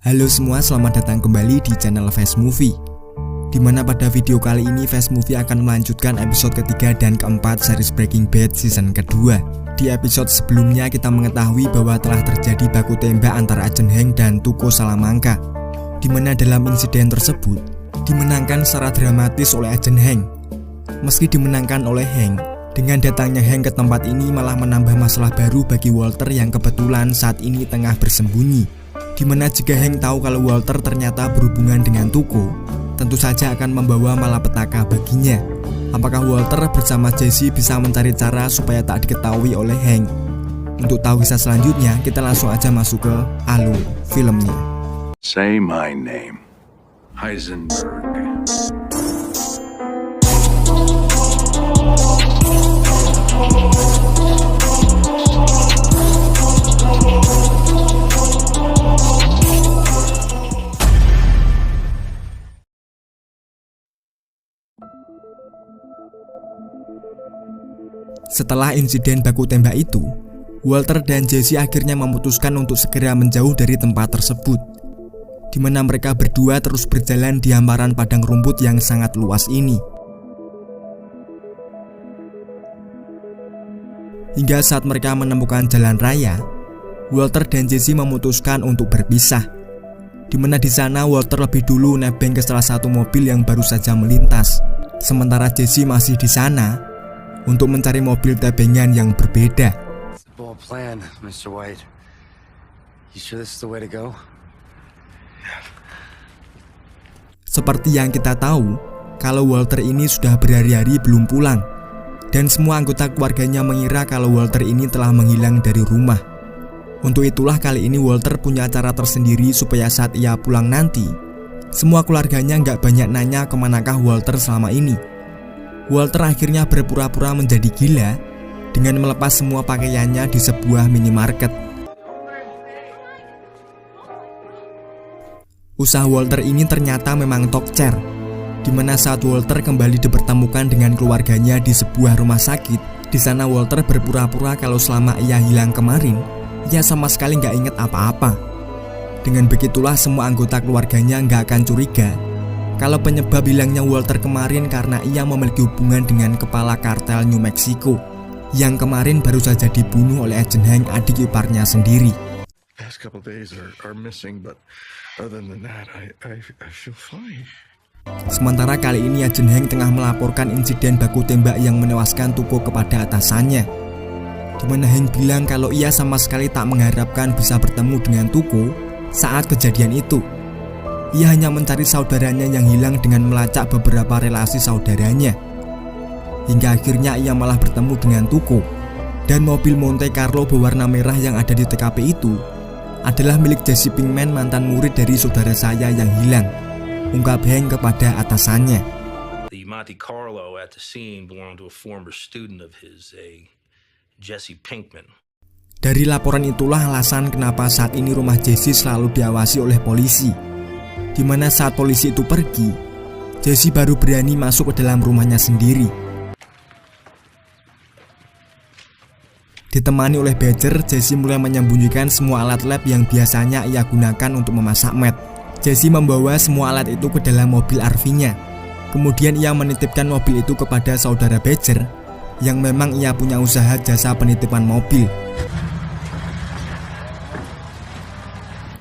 Halo semua, selamat datang kembali di channel Fast Movie. Dimana pada video kali ini Fast Movie akan melanjutkan episode ketiga dan keempat series Breaking Bad season kedua. Di episode sebelumnya kita mengetahui bahwa telah terjadi baku tembak antara Agent Hank dan Tuco Salamanca, dimana dalam insiden tersebut dimenangkan secara dramatis oleh Agent Hank. Meski dimenangkan oleh Hank, dengan datangnya Hank ke tempat ini malah menambah masalah baru bagi Walter yang kebetulan saat ini tengah bersembunyi. Dimana jika Hank tahu kalau Walter ternyata berhubungan dengan Tuco, tentu saja akan membawa malapetaka baginya. Apakah Walter bersama Jesse bisa mencari cara supaya tak diketahui oleh Hank? Untuk tahu kisah selanjutnya, kita langsung aja masuk ke alur filmnya. Say my name, Heisenberg. Setelah insiden baku tembak itu, Walter dan Jesse akhirnya memutuskan untuk segera menjauh dari tempat tersebut, di mana mereka berdua terus berjalan di hamparan padang rumput yang sangat luas ini. Hingga saat mereka menemukan jalan raya, Walter dan Jesse memutuskan untuk berpisah, di mana di sana Walter lebih dulu nebeng ke salah satu mobil yang baru saja melintas, sementara Jesse masih di sana untuk mencari mobil tebengan yang berbeda. Plan, Mr. White. You sure this is the way to go? Seperti yang kita tahu, kalau Walter ini sudah berhari-hari belum pulang, dan semua anggota keluarganya mengira kalau Walter ini telah menghilang dari rumah. Untuk itulah kali ini Walter punya cara tersendiri supaya saat ia pulang nanti, semua keluarganya nggak banyak nanya kemanakah Walter selama ini. Walter akhirnya berpura-pura menjadi gila dengan melepas semua pakaiannya di sebuah minimarket. Usaha Walter ini ternyata memang tokcer, dimana saat Walter kembali dipertemukan dengan keluarganya di sebuah rumah sakit, di sana Walter berpura-pura kalau selama ia hilang kemarin, ia sama sekali nggak ingat apa-apa. Dengan begitulah semua anggota keluarganya nggak akan curiga kalau penyebab hilangnya Walter kemarin karena ia memiliki hubungan dengan kepala kartel New Mexico yang kemarin baru saja dibunuh oleh Agent Hank, adik iparnya sendiri. Sementara kali ini Agent Hank tengah melaporkan insiden baku tembak yang menewaskan Tuco kepada atasannya, dimana Hank bilang kalau ia sama sekali tak mengharapkan bisa bertemu dengan Tuco saat kejadian itu. Ia hanya mencari saudaranya yang hilang dengan melacak beberapa relasi saudaranya. Hingga akhirnya ia malah bertemu dengan Tuco. Dan mobil Monte Carlo berwarna merah yang ada di TKP itu adalah milik Jesse Pinkman, mantan murid dari saudara saya yang hilang, ungkap Hank kepada atasannya. The Monte Carlo at the scene belonged to a former student of his, Jesse Pinkman. Dari laporan itulah alasan kenapa saat ini rumah Jesse selalu diawasi oleh polisi, dimana saat polisi itu pergi, Jesse baru berani masuk ke dalam rumahnya sendiri. Ditemani oleh Badger, Jesse mulai menyembunyikan semua alat lab yang biasanya ia gunakan untuk memasak meth. Jesse membawa semua alat itu ke dalam mobil RV-nya. Kemudian ia menitipkan mobil itu kepada saudara Badger, yang memang ia punya usaha jasa penitipan mobil.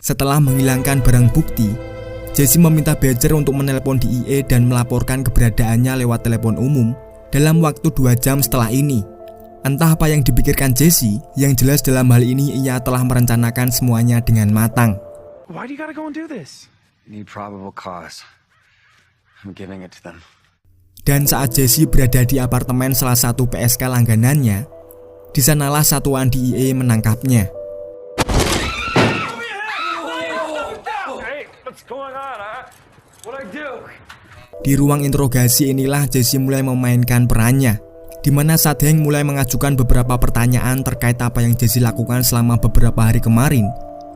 Setelah menghilangkan barang bukti, Jesse meminta Badger untuk menelpon DEA dan melaporkan keberadaannya lewat telepon umum dalam waktu 2 jam setelah ini. Entah apa yang dipikirkan Jesse, yang jelas dalam hal ini ia telah merencanakan semuanya dengan matang. Why do you gotta go and do this? Need probable cause. I'm giving it to them. Dan saat Jesse berada di apartemen salah satu PSK langganannya, di sanalah satuan DEA menangkapnya. Di ruang interogasi inilah Jesse mulai memainkan perannya, di mana saat Hank mulai mengajukan beberapa pertanyaan terkait apa yang Jesse lakukan selama beberapa hari kemarin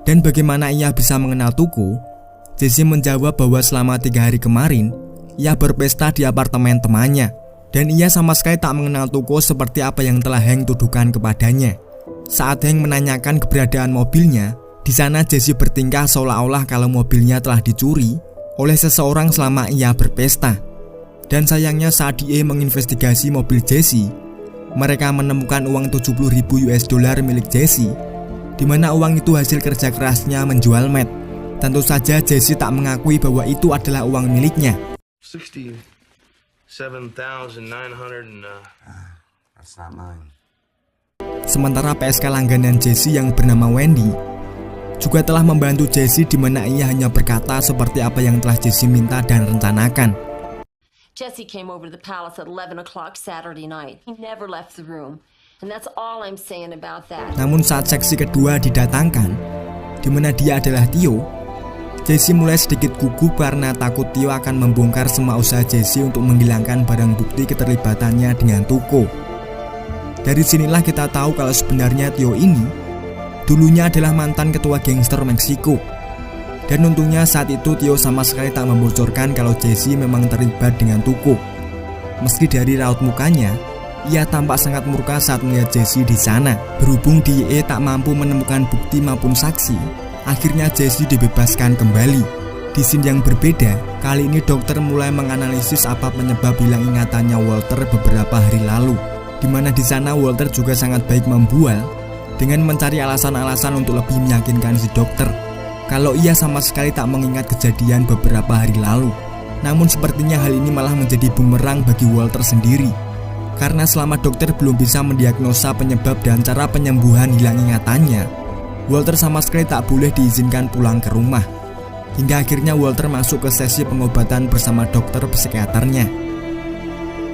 dan bagaimana ia bisa mengenal Tuco. Jesse menjawab bahwa selama 3 hari kemarin ia berpesta di apartemen temannya dan ia sama sekali tak mengenal Tuco seperti apa yang telah Hank tuduhkan kepadanya. Saat Hank menanyakan keberadaan mobilnya, Di sana Jesse bertingkah seolah-olah kalau mobilnya telah dicuri oleh seseorang selama ia berpesta. Dan sayangnya saat DEA menginvestigasi mobil Jesse, mereka menemukan uang 70.000 US dollar milik Jesse, di mana uang itu hasil kerja kerasnya menjual meth. Tentu saja Jesse tak mengakui bahwa itu adalah uang miliknya. 67,900 and That's not mine. Sementara PSK langganan Jesse yang bernama Wendy juga telah membantu Jesse, di mana ia hanya berkata seperti apa yang telah Jesse minta dan rencanakan. Jesse came over to the palace at 11 o'clock Saturday night. He never left the room. And that's all I'm saying about that. Namun saat seksi kedua didatangkan, di mana dia adalah Tio, Jesse mulai sedikit gugup karena takut Tio akan membongkar semua usaha Jesse untuk menghilangkan barang bukti keterlibatannya dengan Tuco. Dari sinilah kita tahu kalau sebenarnya Tio ini dulunya adalah mantan ketua gangster Meksiko. Dan untungnya saat itu Tio sama sekali tak membocorkan kalau Jesse memang terlibat dengan Tuco. Meski dari raut mukanya, ia tampak sangat murka saat melihat Jesse di sana. Berhubung DEA tak mampu menemukan bukti maupun saksi, akhirnya Jesse dibebaskan kembali. Di scene yang berbeda, kali ini dokter mulai menganalisis apa penyebab hilang ingatannya Walter beberapa hari lalu. Di mana di sana Walter juga sangat baik membual dengan mencari alasan-alasan untuk lebih meyakinkan si dokter kalau ia sama sekali tak mengingat kejadian beberapa hari lalu. Namun sepertinya hal ini malah menjadi bumerang bagi Walter sendiri, karena selama dokter belum bisa mendiagnosa penyebab dan cara penyembuhan hilang ingatannya, Walter sama sekali tak boleh diizinkan pulang ke rumah. Hingga akhirnya Walter masuk ke sesi pengobatan bersama dokter psikiaternya.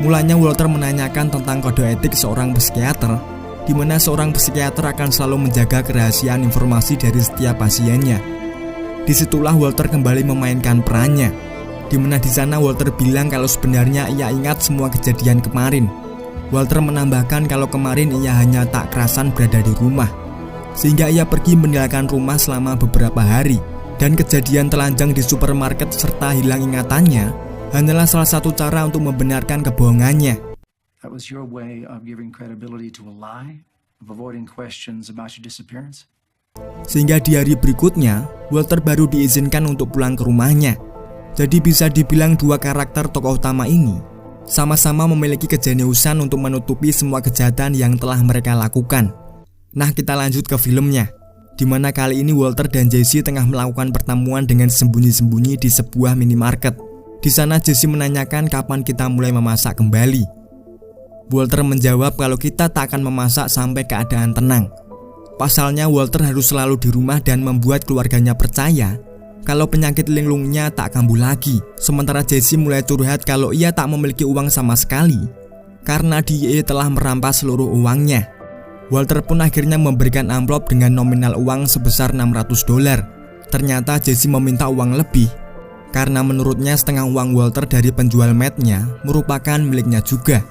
Mulanya Walter menanyakan tentang kode etik seorang psikiater, di mana seorang psikiater akan selalu menjaga kerahasiaan informasi dari setiap pasiennya. Disitulah Walter kembali memainkan perannya, di mana di sana Walter bilang kalau sebenarnya ia ingat semua kejadian kemarin. Walter menambahkan kalau kemarin ia hanya tak kerasan berada di rumah, sehingga ia pergi meninggalkan rumah selama beberapa hari. Dan kejadian telanjang di supermarket serta hilang ingatannya hanyalah salah satu cara untuk membenarkan kebohongannya. That was your way of giving credibility to a lie, of avoiding questions about your disappearance? Sehingga di hari berikutnya, Walter baru diizinkan untuk pulang ke rumahnya. Jadi bisa dibilang dua karakter tokoh utama ini sama-sama memiliki kejeniusan untuk menutupi semua kejahatan yang telah mereka lakukan. Nah, kita lanjut ke filmnya, di mana kali ini Walter dan Jesse tengah melakukan pertemuan dengan sembunyi-sembunyi di sebuah minimarket. Di sana Jesse menanyakan kapan kita mulai memasak kembali. Walter menjawab kalau kita tak akan memasak sampai keadaan tenang. Pasalnya Walter harus selalu di rumah dan membuat keluarganya percaya kalau penyakit linglungnya tak kambuh lagi. Sementara Jesse mulai curhat kalau ia tak memiliki uang sama sekali karena DEA telah merampas seluruh uangnya. Walter pun akhirnya memberikan amplop dengan nominal uang sebesar $600. Ternyata Jesse meminta uang lebih karena menurutnya setengah uang Walter dari penjual methnya merupakan miliknya juga.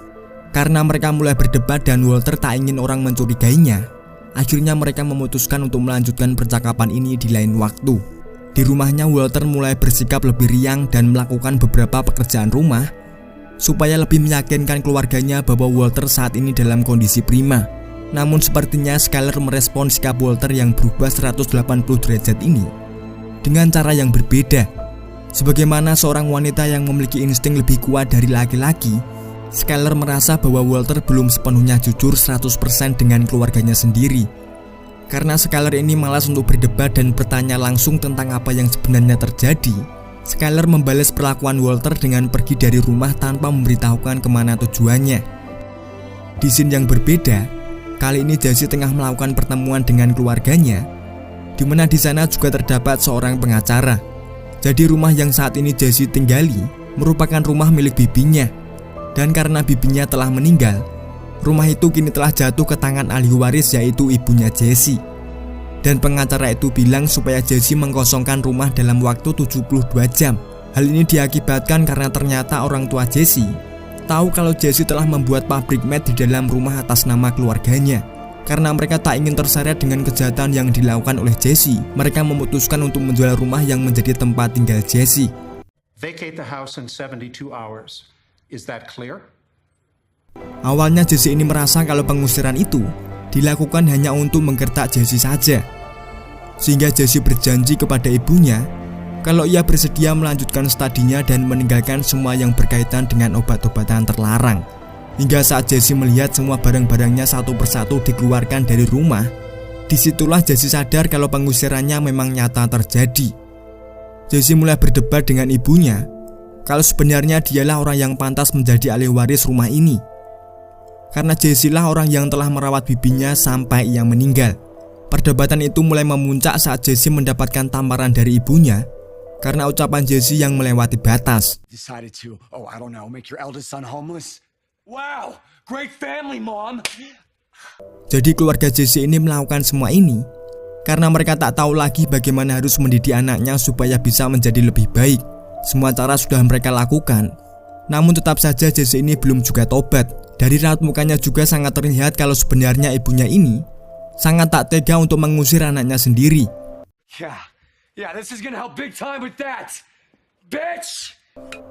Karena mereka mulai berdebat dan Walter tak ingin orang mencurigainya, akhirnya mereka memutuskan untuk melanjutkan percakapan ini di lain waktu. Di rumahnya Walter mulai bersikap lebih riang dan melakukan beberapa pekerjaan rumah supaya lebih meyakinkan keluarganya bahwa Walter saat ini dalam kondisi prima. Namun sepertinya Skyler merespon sikap Walter yang berubah 180 derajat ini dengan cara yang berbeda. Sebagaimana seorang wanita yang memiliki insting lebih kuat dari laki-laki, Skyler merasa bahwa Walter belum sepenuhnya jujur 100% dengan keluarganya sendiri. Karena Skyler ini malas untuk berdebat dan bertanya langsung tentang apa yang sebenarnya terjadi, Skyler membalas perlakuan Walter dengan pergi dari rumah tanpa memberitahukan kemana tujuannya. Di scene yang berbeda, kali ini Jesse tengah melakukan pertemuan dengan keluarganya, di mana di sana juga terdapat seorang pengacara. Jadi rumah yang saat ini Jesse tinggali merupakan rumah milik bibinya. Dan karena bibinya telah meninggal, rumah itu kini telah jatuh ke tangan ahli waris yaitu ibunya Jesse. Dan pengacara itu bilang supaya Jesse mengkosongkan rumah dalam waktu 72 jam. Hal ini diakibatkan karena ternyata orang tua Jesse tahu kalau Jesse telah membuat pabrik meth di dalam rumah atas nama keluarganya. Karena mereka tak ingin terseret dengan kejahatan yang dilakukan oleh Jesse, mereka memutuskan untuk menjual rumah yang menjadi tempat tinggal Jesse. Vacate the house in 72 hours. Is that clear? Awalnya Jesse ini merasa kalau pengusiran itu dilakukan hanya untuk menggertak Jesse saja. sehingga Jesse berjanji kepada ibunya kalau ia bersedia melanjutkan studinya dan meninggalkan semua yang berkaitan dengan obat-obatan terlarang. Hingga saat Jesse melihat semua barang-barangnya satu persatu dikeluarkan dari rumah, disitulah Jesse sadar kalau pengusirannya memang nyata terjadi. Jesse mulai berdebat dengan ibunya kalau sebenarnya dialah orang yang pantas menjadi ahli waris rumah ini, karena Jesse lah orang yang telah merawat bibinya sampai ia meninggal. Perdebatan itu mulai memuncak saat Jesse mendapatkan tamparan dari ibunya karena ucapan Jesse yang melewati batas. Decided to, make your eldest son homeless. Wow, great family, Mom. Jadi keluarga Jesse ini melakukan semua ini karena mereka tak tahu lagi bagaimana harus mendidik anaknya supaya bisa menjadi lebih baik. Semua cara sudah mereka lakukan, namun tetap saja Jesse ini belum juga tobat. Dari raut mukanya juga sangat terlihat kalau sebenarnya ibunya ini sangat tak tega untuk mengusir anaknya sendiri. Yeah, this is gonna help big time with that, bitch.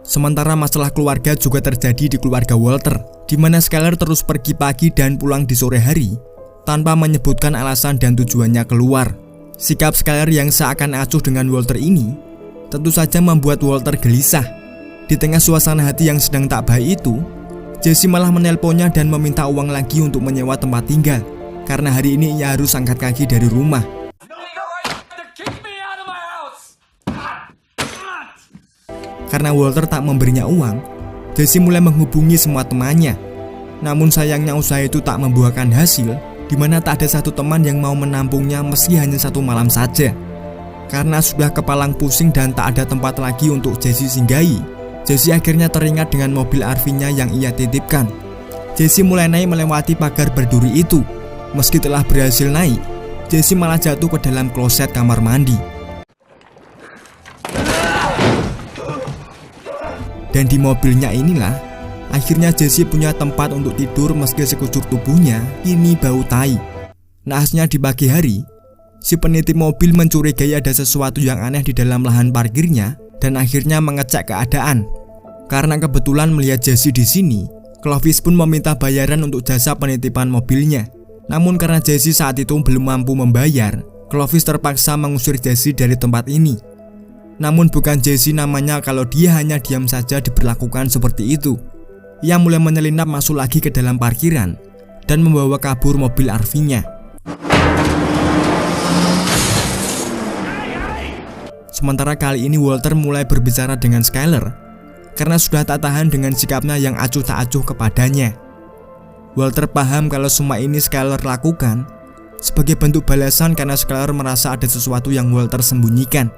Sementara masalah keluarga juga terjadi di keluarga Walter, di mana Skyler terus pergi pagi dan pulang di sore hari tanpa menyebutkan alasan dan tujuannya keluar. Sikap Skyler yang seakan acuh dengan Walter ini tentu saja membuat Walter gelisah. Di tengah suasana hati yang sedang tak baik itu, Jesse malah menelponnya dan meminta uang lagi untuk menyewa tempat tinggal, karena hari ini ia harus angkat kaki dari rumah. Karena Walter tak memberinya uang, Jesse mulai menghubungi semua temannya. Namun sayangnya usaha itu tak membuahkan hasil, di mana tak ada satu teman yang mau menampungnya meski hanya satu malam saja. Karena sudah kepalang pusing dan tak ada tempat lagi untuk Jesse singgahi, Jesse akhirnya teringat dengan mobil RV-nya yang ia titipkan. Jesse mulai naik melewati pagar berduri itu. Meski telah berhasil naik, Jesse malah jatuh ke dalam kloset kamar mandi. Dan di mobilnya inilah akhirnya Jesse punya tempat untuk tidur meski sekujur tubuhnya kini bau tai. Nahasnya di pagi hari, si penitip mobil mencurigai ada sesuatu yang aneh di dalam lahan parkirnya dan akhirnya mengecek keadaan. Karena kebetulan melihat Jesse di sini, Clovis pun meminta bayaran untuk jasa penitipan mobilnya. Namun karena Jesse saat itu belum mampu membayar, Clovis terpaksa mengusir Jesse dari tempat ini. Namun bukan Jesse namanya kalau dia hanya diam saja diperlakukan seperti itu. Ia mulai menyelinap masuk lagi ke dalam parkiran dan membawa kabur mobil RV-nya. Sementara kali ini Walter mulai berbicara dengan Skyler karena sudah tak tahan dengan sikapnya yang acuh tak acuh kepadanya. Walter paham kalau semua ini Skyler lakukan sebagai bentuk balasan karena Skyler merasa ada sesuatu yang Walter sembunyikan.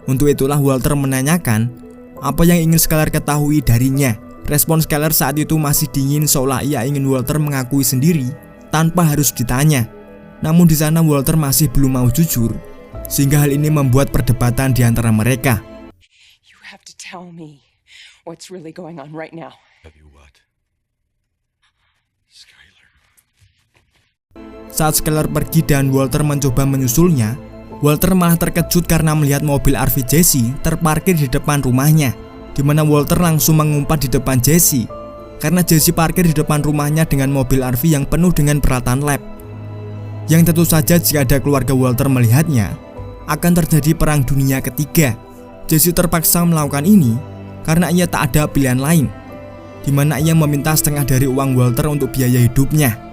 Untuk itulah Walter menanyakan apa yang ingin Skyler ketahui darinya. Respon Skyler saat itu masih dingin seolah ia ingin Walter mengakui sendiri tanpa harus ditanya. Namun di sana Walter masih belum mau jujur, sehingga hal ini membuat perdebatan di antara mereka. You have to tell me what's really going on right now. Tell you what, Skyler. Saat Skyler pergi dan Walter mencoba menyusulnya, Walter malah terkejut karena melihat mobil RV Jesse terparkir di depan rumahnya, di mana Walter langsung mengumpat di depan Jesse karena Jesse parkir di depan rumahnya dengan mobil RV yang penuh dengan peralatan lab. Yang tentu saja jika ada keluarga Walter melihatnya, akan terjadi perang dunia ketiga. Jesse terpaksa melakukan ini karena ia tak ada pilihan lain, di mana ia meminta setengah dari uang Walter untuk biaya hidupnya.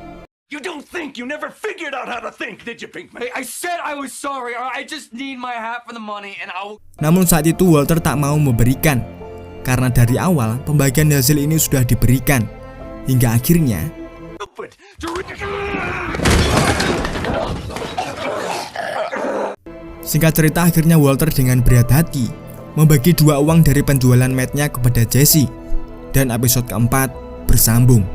You don't think, you never figured out how to think, did you, Pinkman? Hey, I said I was sorry. I just need my half of the money and I'll... Namun saat itu Walter tak mau memberikan, karena dari awal pembagian hasil ini sudah diberikan. Hingga akhirnya singkat cerita, akhirnya Walter dengan berat hati membagi 2 uang dari penjualan matnya kepada Jesse. Dan episode keempat bersambung.